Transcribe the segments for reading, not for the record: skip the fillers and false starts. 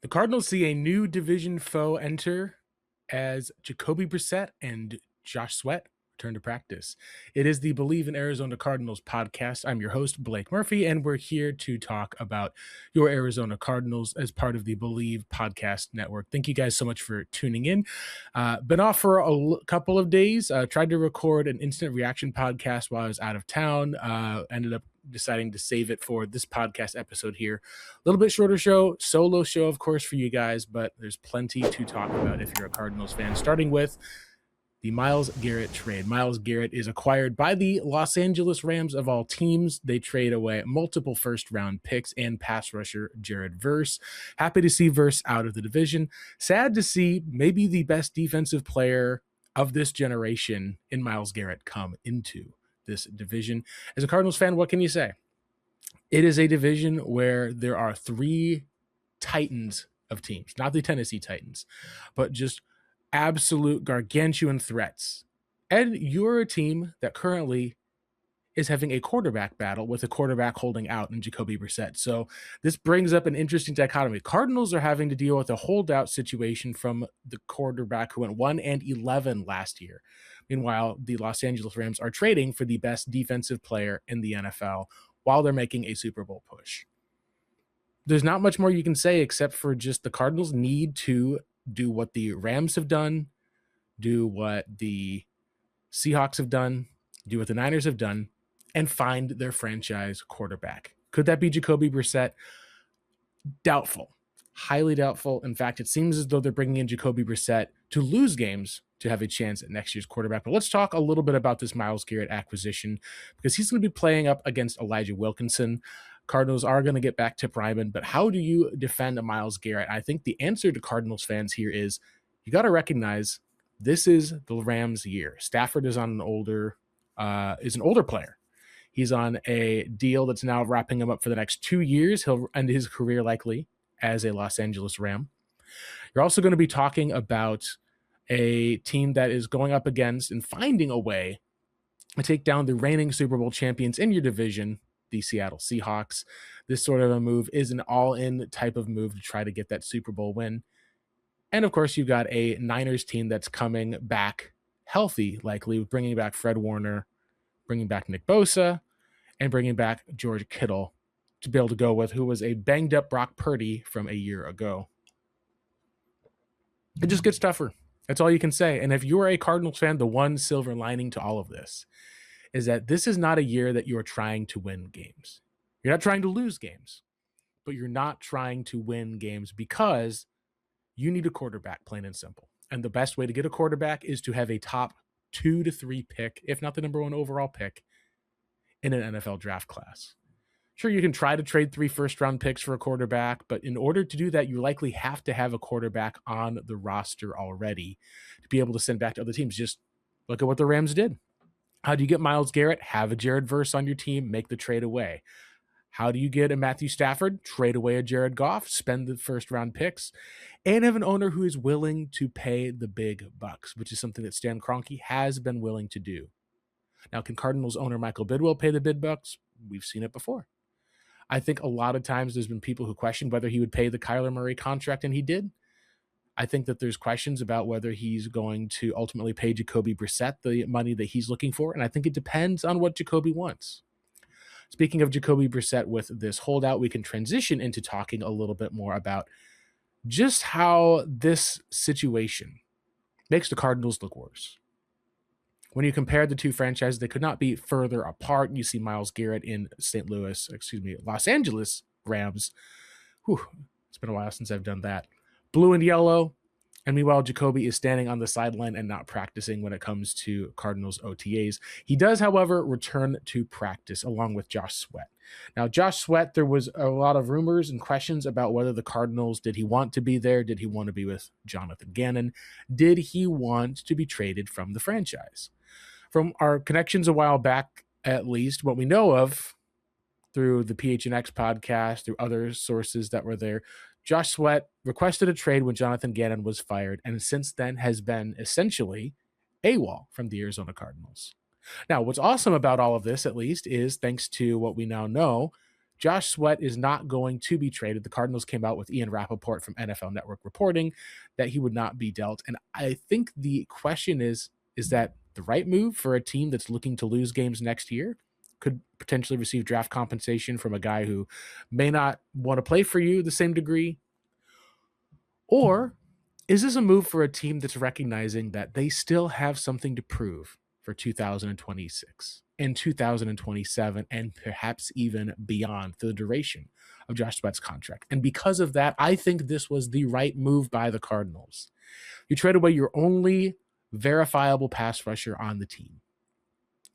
The Cardinals see a new division foe enter as Jacoby Brissett and Josh Sweat return to practice. It is the Believe in Arizona Cardinals podcast. I'm your host, Blake Murphy, and we're here to talk about your Arizona Cardinals as part of the Believe podcast network. Thank you guys so much for tuning in. Been off for a couple of days. Tried to record an instant reaction podcast while I was out of town. Ended up deciding to save it for this podcast episode here. A little bit shorter show, solo show, of course, for you guys, but there's plenty to talk about if you're a Cardinals fan, starting with the Myles Garrett trade. Myles Garrett is acquired by the Los Angeles Rams of all teams. They trade away multiple first-round picks and pass rusher Jared Verse. Happy to see Verse out of the division. Sad to see maybe the best defensive player of this generation in Myles Garrett come into this division. As a Cardinals fan, what can you say? It is a division where there are three titans of teams, not the Tennessee Titans, but just absolute gargantuan threats. And you're a team that currently is having a quarterback battle with a quarterback holding out in Jacoby Brissett. So this brings up an interesting dichotomy. Cardinals are having to deal with a holdout situation from the quarterback who went 1-11 last year. Meanwhile, the Los Angeles Rams are trading for the best defensive player in the NFL while they're making a Super Bowl push. There's not much more you can say except for just the Cardinals need to do what the Rams have done, do what the Seahawks have done, do what the Niners have done, and find their franchise quarterback. Could that be Jacoby Brissett? Doubtful. Highly doubtful. In fact, it seems as though they're bringing in Jacoby Brissett to lose games to have a chance at next year's quarterback. But let's talk a little bit about this Myles Garrett acquisition because he's going to be playing up against Elijah Wilkinson. Cardinals are going to get back to Ryman, but how do you defend a Myles Garrett? I think the answer to Cardinals fans here is you got to recognize this is the Rams' year. Stafford is on an older player. He's on a deal that's now wrapping him up for the next 2 years. He'll end his career likely as a Los Angeles Ram. You're also going to be talking about a team that is going up against and finding a way to take down the reigning Super Bowl champions in your division, the Seattle Seahawks. This sort of a move is an all-in type of move to try to get that Super Bowl win. And of course, you've got a Niners team that's coming back healthy, likely bringing back Fred Warner, bringing back Nick Bosa, and bringing back George Kittle to be able to go with who was a banged-up Brock Purdy from a year ago. It just gets tougher. That's all you can say. And if you're a Cardinals fan, the one silver lining to all of this is that this is not a year that you're trying to win games. You're not trying to lose games, but you're not trying to win games because you need a quarterback, plain and simple. And the best way to get a quarterback is to have a top 2 to 3 pick, if not the number 1 overall pick, in an NFL draft class. Sure, you can try to trade 3 first-round picks for a quarterback, but in order to do that, you likely have to have a quarterback on the roster already to be able to send back to other teams. Just look at what the Rams did. How do you get Myles Garrett? Have a Jared Verse on your team, make the trade away. How do you get a Matthew Stafford? Trade away a Jared Goff, spend the first-round picks, and have an owner who is willing to pay the big bucks, which is something that Stan Kroenke has been willing to do. Now, can Cardinals owner Michael Bidwell pay the big bucks? We've seen it before. I think a lot of times there's been people who questioned whether he would pay the Kyler Murray contract, and he did. I think that there's questions about whether he's going to ultimately pay Jacoby Brissett the money that he's looking for, and I think it depends on what Jacoby wants. Speaking of Jacoby Brissett with this holdout, we can transition into talking a little bit more about just how this situation makes the Cardinals look worse. When you compare the two franchises, they could not be further apart. You see Myles Garrett in Los Angeles Rams. It's been a while since I've done that. Blue and yellow. And meanwhile, Jacoby is standing on the sideline and not practicing when it comes to Cardinals OTAs. He does, however, return to practice along with Josh Sweat. Now, Josh Sweat, there was a lot of rumors and questions about whether the Cardinals, did he want to be there? Did he want to be with Jonathan Gannon? Did he want to be traded from the franchise? From our connections a while back, at least, what we know of through the PHNX podcast, through other sources that were there, Josh Sweat requested a trade when Jonathan Gannon was fired, and since then has been essentially AWOL from the Arizona Cardinals. Now, what's awesome about all of this, at least, is thanks to what we now know, Josh Sweat is not going to be traded. The Cardinals came out with Ian Rappaport from NFL Network reporting that he would not be dealt. And I think the question is that the right move for a team that's looking to lose games next year? Could potentially receive draft compensation from a guy who may not want to play for you the same degree? Or is this a move for a team that's recognizing that they still have something to prove for 2026 and 2027 and perhaps even beyond the duration of Josh Sweat's contract? And because of that, I think this was the right move by the Cardinals. You trade away your only verifiable pass rusher on the team.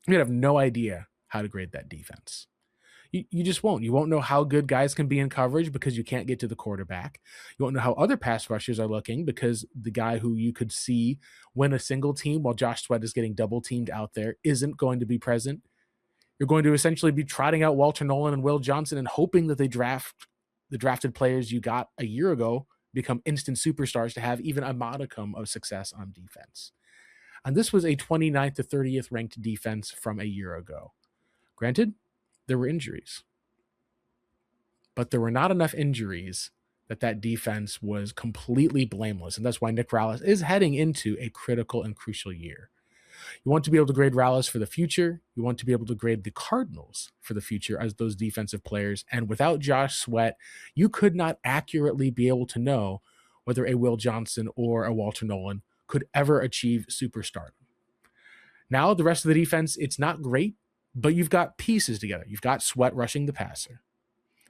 You have no idea how to grade that defense. You just won't. You won't know how good guys can be in coverage because you can't get to the quarterback. You won't know how other pass rushers are looking because the guy who you could see win a single team while Josh Sweat is getting double teamed out there isn't going to be present. You're going to essentially be trotting out Walter Nolan and Will Johnson and hoping that the drafted players you got a year ago become instant superstars to have even a modicum of success on defense. And this was a 29th to 30th ranked defense from a year ago. Granted, there were injuries, but there were not enough injuries that defense was completely blameless. And that's why Nick Rallis is heading into a critical and crucial year. You want to be able to grade Rallis for the future. You want to be able to grade the Cardinals for the future as those defensive players. And without Josh Sweat, you could not accurately be able to know whether a Will Johnson or a Walter Nolan could ever achieve superstardom. Now, the rest of the defense, it's not great, but you've got pieces together. You've got Sweat rushing the passer.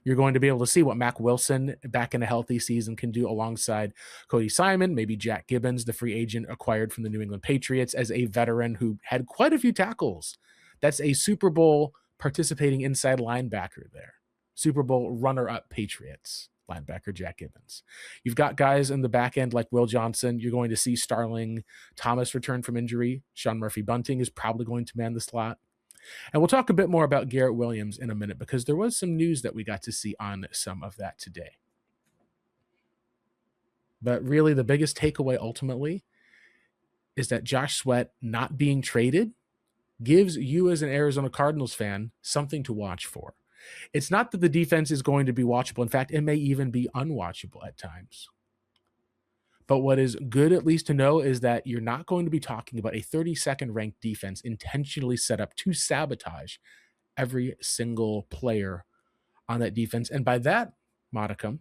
You're going to be able to see what Mack Wilson back in a healthy season can do alongside Cody Simon, maybe Jack Gibbons, the free agent acquired from the New England Patriots as a veteran who had quite a few tackles. That's a Super Bowl participating inside linebacker there. Super Bowl runner-up Patriots linebacker Jack Gibbons. You've got guys in the back end like Will Johnson. You're going to see Starling Thomas return from injury. Sean Murphy-Bunting is probably going to man the slot. And we'll talk a bit more about Garrett Williams in a minute because there was some news that we got to see on some of that today. But really, the biggest takeaway ultimately is that Josh Sweat not being traded gives you as an Arizona Cardinals fan something to watch for. It's not that the defense is going to be watchable. In fact, it may even be unwatchable at times. But what is good, at least to know, is that you're not going to be talking about a 32nd ranked defense intentionally set up to sabotage every single player on that defense. And by that modicum,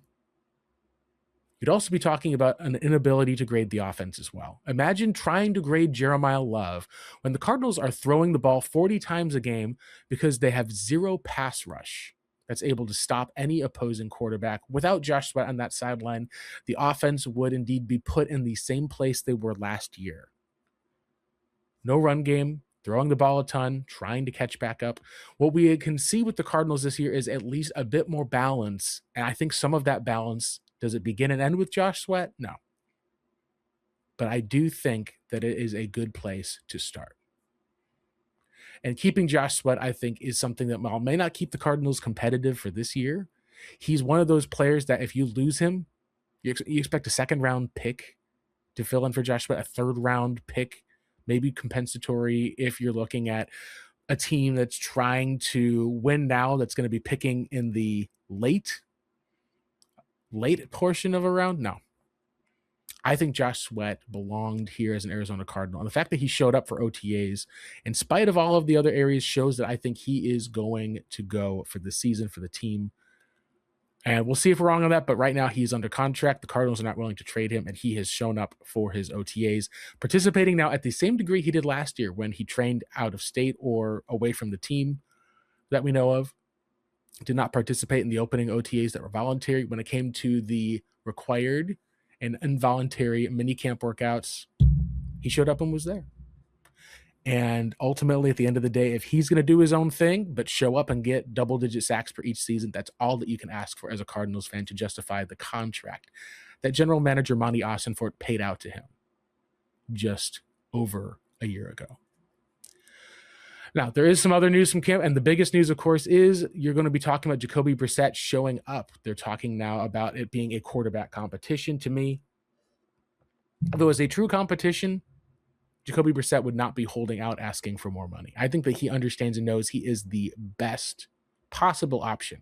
you'd also be talking about an inability to grade the offense as well. Imagine trying to grade Jeremiah Love when the Cardinals are throwing the ball 40 times a game because they have zero pass rush that's able to stop any opposing quarterback. Without Josh Sweat on that sideline, the offense would indeed be put in the same place they were last year. No run game, throwing the ball a ton, trying to catch back up. What we can see with the Cardinals this year is at least a bit more balance, and I think some of that balance, does it begin and end with Josh Sweat? No. But I do think that it is a good place to start. And keeping Josh Sweat, I think, is something that while may not keep the Cardinals competitive for this year, he's one of those players that if you lose him, you expect a second-round pick to fill in for Josh Sweat, a third-round pick, maybe compensatory if you're looking at a team that's trying to win now that's going to be picking in the late portion of a round. No. I think Josh Sweat belonged here as an Arizona Cardinal. And the fact that he showed up for OTAs, in spite of all of the other areas, shows that I think he is going to go for the season for the team. And we'll see if we're wrong on that. But right now he's under contract. The Cardinals are not willing to trade him. And he has shown up for his OTAs, participating now at the same degree he did last year when he trained out of state or away from the team that we know of. Did not participate in the opening OTAs that were voluntary. When it came to the required and involuntary minicamp workouts, he showed up and was there. And ultimately, at the end of the day, if he's going to do his own thing, but show up and get double-digit sacks per each season, that's all that you can ask for as a Cardinals fan to justify the contract that general manager Monty Ossenfort paid out to him just over a year ago. Now, there is some other news from camp, and the biggest news, of course, is you're going to be talking about Jacoby Brissett showing up. They're talking now about it being a quarterback competition. To me, if it was a true competition, Jacoby Brissett would not be holding out asking for more money. I think that he understands and knows he is the best possible option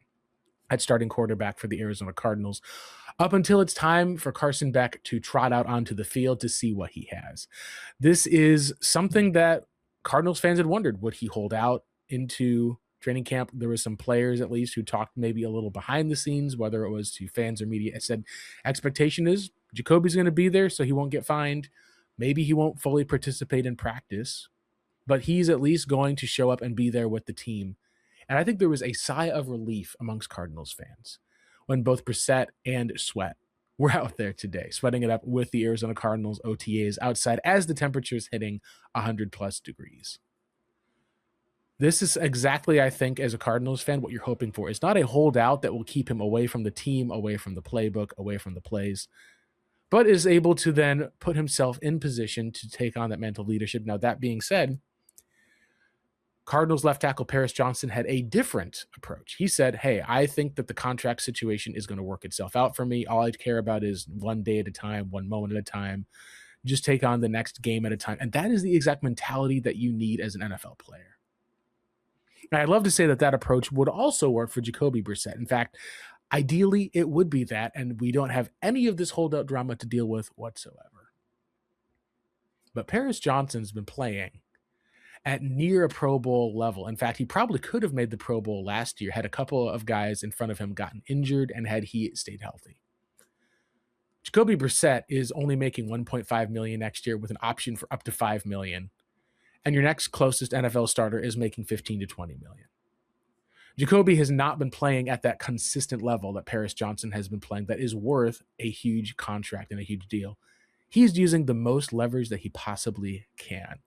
at starting quarterback for the Arizona Cardinals, up until it's time for Carson Beck to trot out onto the field to see what he has. This is something that Cardinals fans had wondered. Would he hold out into training camp? There were some players, at least, who talked maybe a little behind the scenes, whether it was to fans or media. I said, expectation is Jacoby's going to be there, so he won't get fined. Maybe he won't fully participate in practice, but he's at least going to show up and be there with the team. And I think there was a sigh of relief amongst Cardinals fans when both Brissett and Sweat were out there today, sweating it up with the Arizona Cardinals OTAs outside as the temperature's hitting 100+ degrees. This is exactly, I think, as a Cardinals fan, what you're hoping for. It's not a holdout that will keep him away from the team, away from the playbook, away from the plays, but is able to then put himself in position to take on that mental leadership. Now, that being said, Cardinals left tackle Paris Johnson had a different approach. He said, hey, I think that the contract situation is going to work itself out for me. All I care about is one day at a time, one moment at a time. Just take on the next game at a time. And that is the exact mentality that you need as an NFL player. And I'd love to say that that approach would also work for Jacoby Brissett. In fact, ideally, it would be that, and we don't have any of this holdout drama to deal with whatsoever. But Paris Johnson's been playing at near a Pro Bowl level. In fact, he probably could have made the Pro Bowl last year had a couple of guys in front of him gotten injured and had he stayed healthy. Jacoby Brissett is only making $1.5 million next year with an option for up to $5 million. And your next closest NFL starter is making $15 to $20 million. Jacoby has not been playing at that consistent level that Paris Johnson has been playing that is worth a huge contract and a huge deal. He's using the most leverage that he possibly can.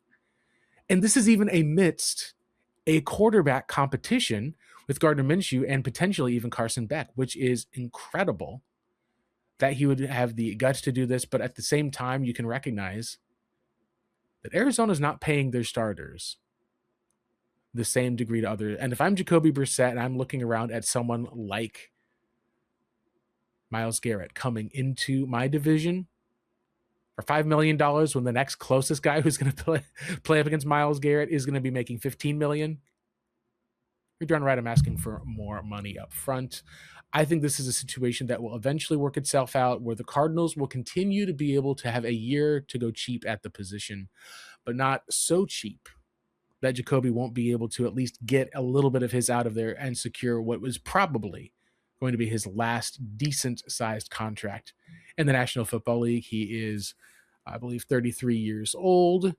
And this is even amidst a quarterback competition with Gardner Minshew and potentially even Carson Beck, which is incredible that he would have the guts to do this. But at the same time, you can recognize that Arizona's not paying their starters the same degree to others. And if I'm Jacoby Brissett and I'm looking around at someone like Myles Garrett coming into my division for $5 million when the next closest guy who's going to play up against Myles Garrett is going to be making $15 million, you're darn right I'm asking for more money up front. I think this is a situation that will eventually work itself out where the Cardinals will continue to be able to have a year to go cheap at the position, but not so cheap that Jacoby won't be able to at least get a little bit of his out of there and secure what was probably going to be his last decent-sized contract in the National Football League. He is, I believe, 33 years old.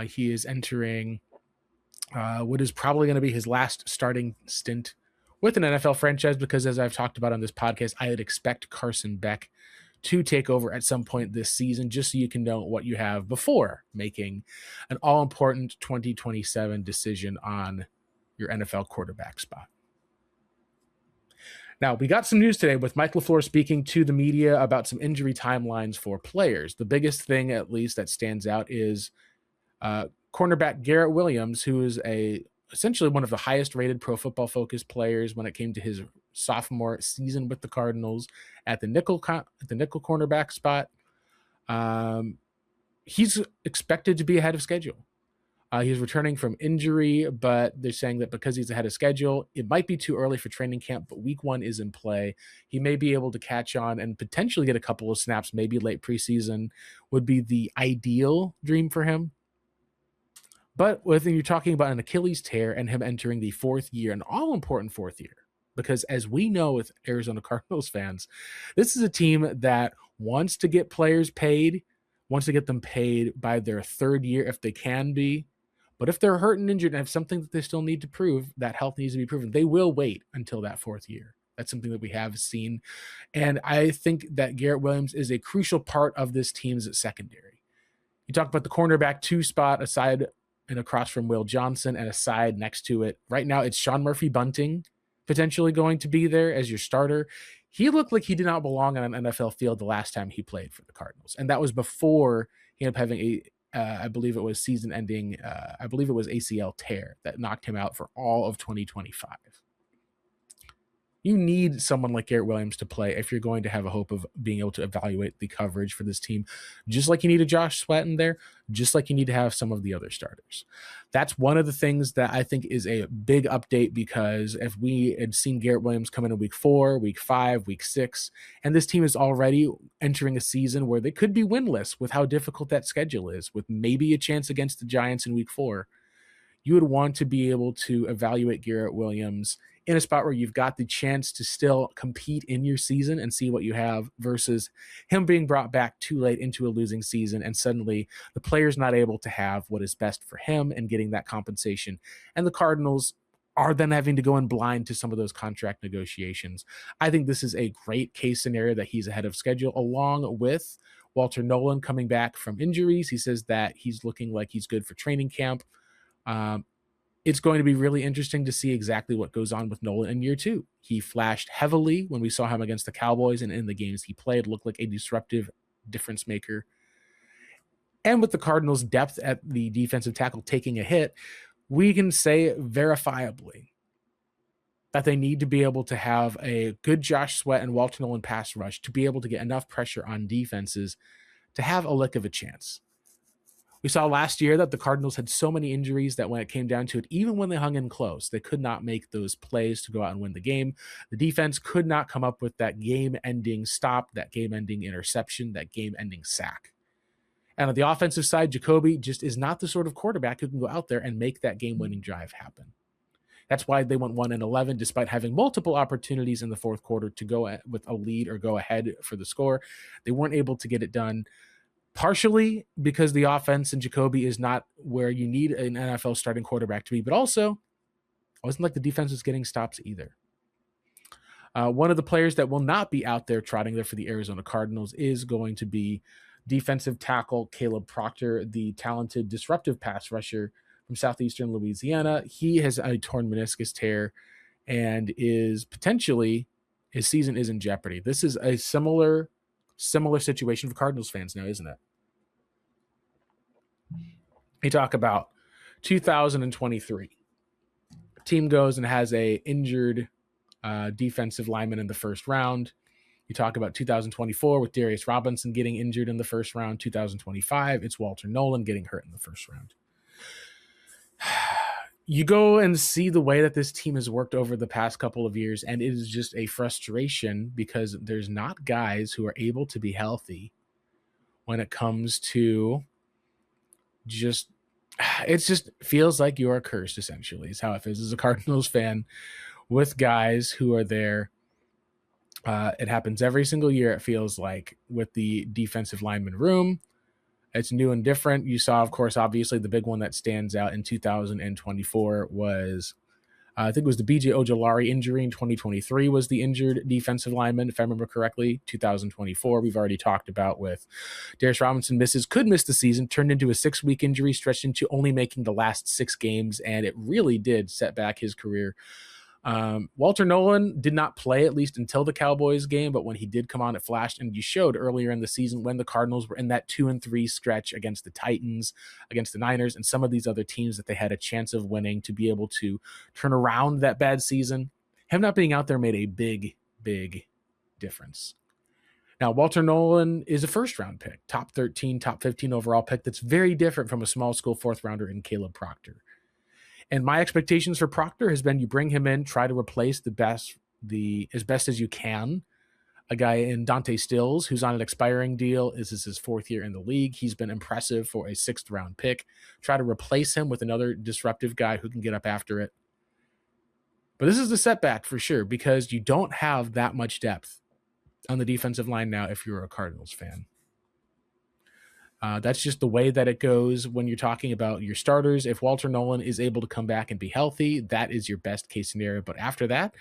He is entering what is probably going to be his last starting stint with an NFL franchise because, as I've talked about on this podcast, I would expect Carson Beck to take over at some point this season, just so you can know what you have before making an all-important 2027 decision on your NFL quarterback spot. Now, we got some news today with Mike LaFleur speaking to the media about some injury timelines for players. The biggest thing, at least, that stands out is cornerback Garrett Williams, who is essentially one of the highest-rated Pro Football Focus players when it came to his sophomore season with the Cardinals at the nickel cornerback spot. He's expected to be ahead of schedule. He's returning from injury, but they're saying that because he's ahead of schedule, it might be too early for training camp, but week 1 is in play. He may be able to catch on and potentially get a couple of snaps, maybe late preseason would be the ideal dream for him. But when you're talking about an Achilles tear and him entering the 4th year, an all-important 4th year, because as we know with Arizona Cardinals fans, this is a team that wants to get players paid, wants to get them paid by their 3rd year if they can be. But if they're hurt and injured and have something that they still need to prove, that health needs to be proven, they will wait until that 4th year. That's something that we have seen. And I think that Garrett Williams is a crucial part of this team's secondary. You talk about the cornerback 2 spot aside and across from Will Johnson and a side next to it. Right now, it's Sean Murphy-Bunting potentially going to be there as your starter. He looked like he did not belong on an NFL field the last time he played for the Cardinals. And that was before he ended up having I believe it was season-ending, I believe it was ACL tear that knocked him out for all of 2025. You need someone like Garrett Williams to play if you're going to have a hope of being able to evaluate the coverage for this team, just like you need a Josh Sweat in there, just like you need to have some of the other starters. That's one of the things that I think is a big update, because if we had seen Garrett Williams come in week 4, week 5, week 6, and this team is already entering a season where they could be winless with how difficult that schedule is, with maybe a chance against the Giants in week 4, you would want to be able to evaluate Garrett Williams in a spot where you've got the chance to still compete in your season and see what you have, versus him being brought back too late into a losing season and suddenly the player's not able to have what is best for him and getting that compensation. And the Cardinals are then having to go in blind to some of those contract negotiations. I think this is a great case scenario that he's ahead of schedule, along with Walter Nolan coming back from injuries. He says that he's looking like he's good for training camp. It's going to be really interesting to see exactly what goes on with Nolan in year 2. He flashed heavily when we saw him against the Cowboys, and in the games he played, looked like a disruptive difference maker. And with the Cardinals' depth at the defensive tackle taking a hit, we can say verifiably that they need to be able to have a good Josh Sweat and Walter Nolan pass rush to be able to get enough pressure on defenses to have a lick of a chance. We saw last year that the Cardinals had so many injuries that when it came down to it, even when they hung in close, they could not make those plays to go out and win the game. The defense could not come up with that game-ending stop, that game-ending interception, that game-ending sack. And on the offensive side, Jacoby just is not the sort of quarterback who can go out there and make that game-winning drive happen. That's why they went 1-11, despite having multiple opportunities in the fourth quarter to go with a lead or go ahead for the score. They weren't able to get it done. Partially because the offense in Jacoby is not where you need an NFL starting quarterback to be, but also it wasn't like the defense was getting stops either. One of the players that will not be out there trotting there for the Arizona Cardinals is going to be defensive tackle Caleb Proctor, the talented, disruptive pass rusher from southeastern Louisiana. He has a torn meniscus tear and is potentially, his season is in jeopardy. This is a similar situation for Cardinals fans now, isn't it? You talk about 2023. Team goes and has a injured defensive lineman in the first round. You talk about 2024 with Darius Robinson getting injured in the first round. 2025, it's Walter Nolan getting hurt in the first round. You go and see the way that this team has worked over the past couple of years, and it is just a frustration because there's not guys who are able to be healthy when it comes to just, it just feels like you are cursed, essentially, is how it feels as a Cardinals fan with guys who are there. It happens every single year, it feels like, with the defensive lineman room. It's new and different. You saw, of course, obviously the big one that stands out in 2024 was, I think it was the B.J. Ojolari injury in 2023 was the injured defensive lineman, if I remember correctly. 2024, we've already talked about with Darius Robinson could miss the season, turned into a 6-week injury, stretched into only making the last 6 games, and it really did set back his career. Walter Nolan did not play, at least until the Cowboys game, but when he did come on, it flashed, and you showed earlier in the season when the Cardinals were in that 2-3 stretch against the Titans, against the Niners, and some of these other teams that they had a chance of winning to be able to turn around that bad season. Him not being out there made a big, big difference. Now, Walter Nolan is a first-round pick, top 13, top 15 overall pick. That's very different from a small school fourth-rounder in Caleb Proctor. And my expectations for Proctor has been you bring him in, try to replace as best as you can, a guy in Dante Stills, who's on an expiring deal. This is his 4th year in the league. He's been impressive for a 6th-round pick. Try to replace him with another disruptive guy who can get up after it. But this is a setback for sure, because you don't have that much depth on the defensive line now if you're a Cardinals fan. That's just the way that it goes when you're talking about your starters. If Walter Nolan is able to come back and be healthy, that is your best case scenario. But after that,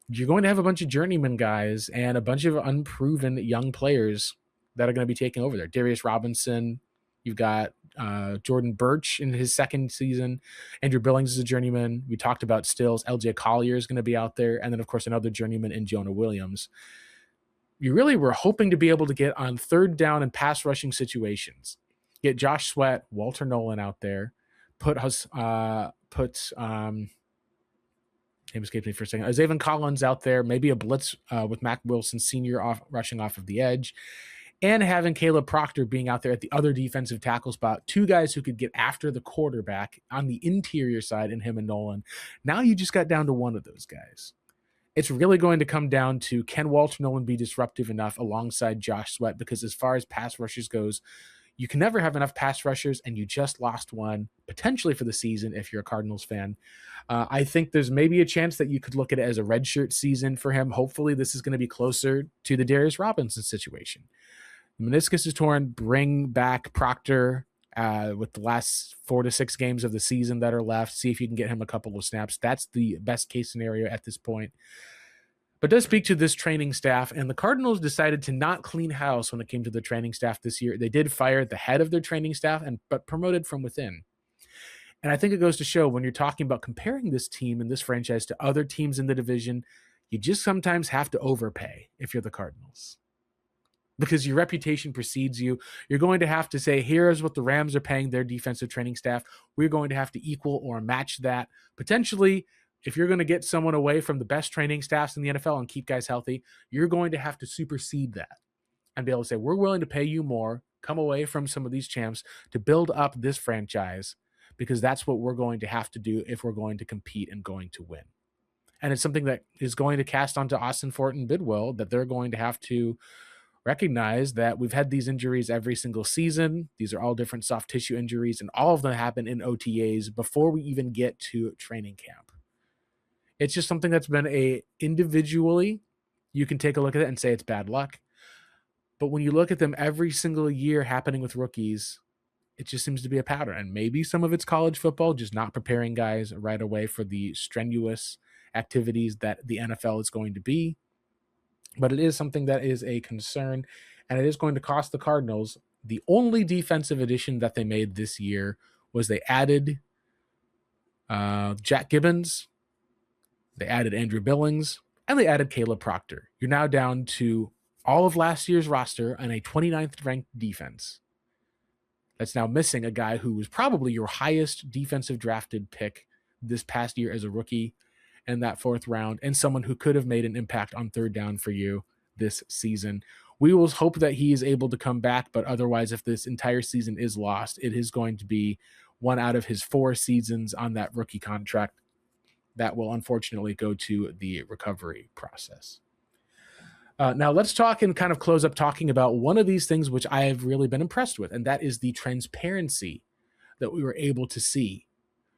you're going to have a bunch of journeyman guys and a bunch of unproven young players that are going to be taking over there. Darius Robinson, you've got Jordan Birch in his 2nd season. Andrew Billings is a journeyman. We talked about Stills. LJ Collier is going to be out there. And then, of course, another journeyman in Jonah Williams. You really were hoping to be able to get on 3rd down and pass rushing situations. Get Josh Sweat, Walter Nolan out there, put name escapes me for a second. Zaven Collins out there, maybe a blitz with Mac Wilson Sr. rushing off of the edge, and having Caleb Proctor being out there at the other defensive tackle spot, two guys who could get after the quarterback on the interior side in him and Nolan. Now you just got down to one of those guys. It's really going to come down to, can Walter Nolan be disruptive enough alongside Josh Sweat? Because as far as pass rushers goes, you can never have enough pass rushers, and you just lost one potentially for the season if you're a Cardinals fan. I think there's maybe a chance that you could look at it as a redshirt season for him. Hopefully this is going to be closer to the Darius Robinson situation. The meniscus is torn. Bring back Proctor with the last 4 to 6 games of the season that are left. See if you can get him a couple of snaps. That's the best case scenario at this point. But it does speak to this training staff, and the Cardinals decided to not clean house when it came to the training staff this year. They did fire the head of their training staff, but promoted from within. And I think it goes to show, when you're talking about comparing this team and this franchise to other teams in the division, you just sometimes have to overpay if you're the Cardinals, because your reputation precedes you. You're going to have to say, here's what the Rams are paying their defensive training staff. We're going to have to equal or match that. Potentially, if you're going to get someone away from the best training staffs in the NFL and keep guys healthy, you're going to have to supersede that and be able to say, we're willing to pay you more, come away from some of these champs to build up this franchise, because that's what we're going to have to do if we're going to compete and going to win. And it's something that is going to cast onto Austin Fort and Bidwell, that they're going to have to recognize that we've had these injuries every single season. These are all different soft tissue injuries, and all of them happen in OTAs before we even get to training camp. It's just something that's been individually, you can take a look at it and say it's bad luck. But when you look at them every single year happening with rookies, it just seems to be a pattern. And maybe some of it's college football, just not preparing guys right away for the strenuous activities that the NFL is going to be. But it is something that is a concern, and it is going to cost the Cardinals. The only defensive addition that they made this year was they added Jack Gibbons, they added Andrew Billings, and they added Caleb Proctor. You're now down to all of last year's roster and a 29th ranked defense. That's now missing a guy who was probably your highest defensive drafted pick this past year as a rookie in that 4th round, and someone who could have made an impact on 3rd down for you this season. We will hope that he is able to come back, but otherwise, if this entire season is lost, it is going to be one out of his 4 seasons on that rookie contract that will unfortunately go to the recovery process. Now let's talk and kind of close up talking about one of these things which I have really been impressed with, and that is the transparency that we were able to see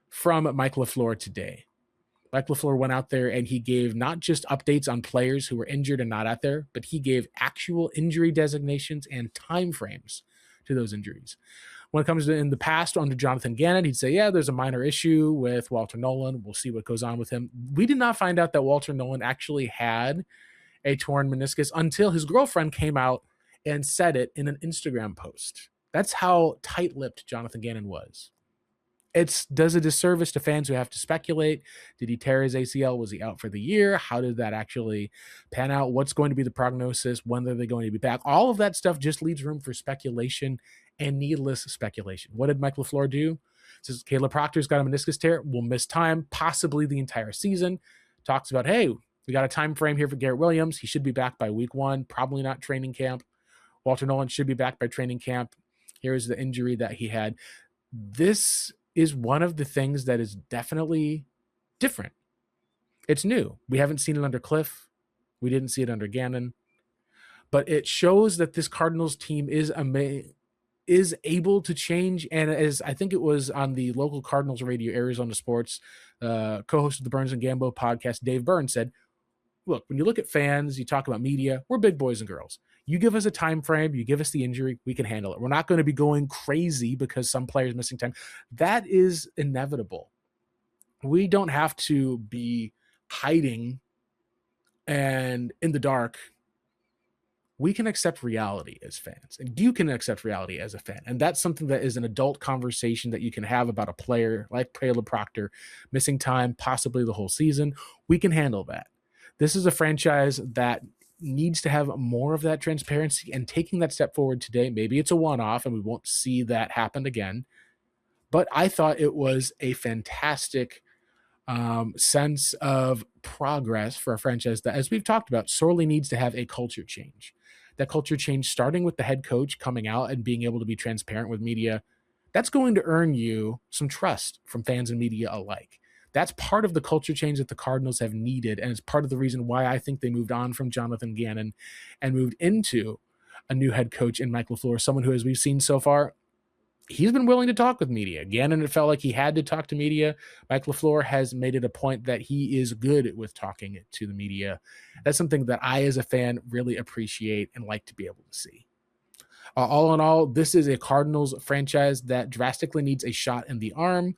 from Mike LaFleur today. Mike LaFleur went out there and he gave not just updates on players who were injured and not out there, but he gave actual injury designations and timeframes to those injuries. When it comes to in the past under Jonathan Gannon, he'd say, yeah, there's a minor issue with Walter Nolan. We'll see what goes on with him. We did not find out that Walter Nolan actually had a torn meniscus until his girlfriend came out and said it in an Instagram post. That's how tight-lipped Jonathan Gannon was. It does a disservice to fans who have to speculate. Did he tear his ACL? Was he out for the year? How did that actually pan out? What's going to be the prognosis? When are they going to be back? All of that stuff just leaves room for speculation and needless speculation. What did Mike LaFleur do? Says Caleb Proctor's got a meniscus tear, will miss time, possibly the entire season. Talks about, hey, we got a time frame here for Garrett Williams. He should be back by week 1, probably not training camp. Walter Nolan should be back by training camp. Here's the injury that he had. This is one of the things that is definitely different. It's new. We haven't seen it under Cliff. We didn't see it under Gannon. But it shows that this Cardinals team is able to change. And as I think it was on the local Cardinals radio, Arizona Sports, co-host of the Burns and Gambo podcast, Dave Burns said, look, when you look at fans, you talk about media, we're big boys and girls. You give us a time frame, you give us the injury, we can handle it. We're not going to be going crazy because some players missing time. That is inevitable. We don't have to be hiding and in the dark. We can accept reality as fans, and you can accept reality as a fan. And that's something that is an adult conversation that you can have about a player like Caleb Proctor missing time, possibly the whole season. We can handle that. This is a franchise that needs to have more of that transparency, and taking that step forward today, maybe it's a one-off and we won't see that happen again. But I thought it was a fantastic sense of progress for a franchise that, as we've talked about, sorely needs to have a culture change. That culture change starting with the head coach coming out and being able to be transparent with media, that's going to earn you some trust from fans and media alike. That's part of the culture change that the Cardinals have needed, and it's part of the reason why I think they moved on from Jonathan Gannon and moved into a new head coach in Mike LaFleur, someone who, as we've seen so far, he's been willing to talk with media. Gannon, it felt like he had to talk to media. Mike LaFleur has made it a point that he is good with talking to the media. That's something that I, as a fan, really appreciate and like to be able to see. All in all, this is a Cardinals franchise that drastically needs a shot in the arm.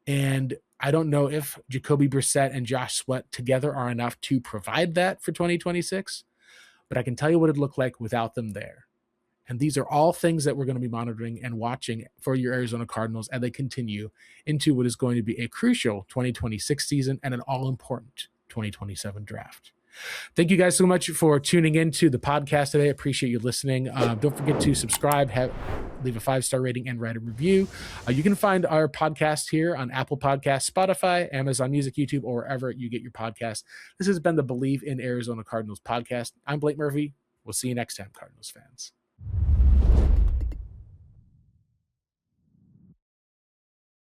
And I don't know if Jacoby Brissett and Josh Sweat together are enough to provide that for 2026, but I can tell you what it'd look like without them there. And these are all things that we're going to be monitoring and watching for your Arizona Cardinals as they continue into what is going to be a crucial 2026 season and an all-important 2027 draft. Thank you guys so much for tuning into the podcast today. I appreciate you listening. Don't forget to subscribe, leave a 5-star rating, and write a review. You can find our podcast here on Apple Podcasts, Spotify, Amazon Music, YouTube, or wherever you get your podcasts. This has been the Believe in Arizona Cardinals podcast. I'm Blake Murphy. We'll see you next time, Cardinals fans.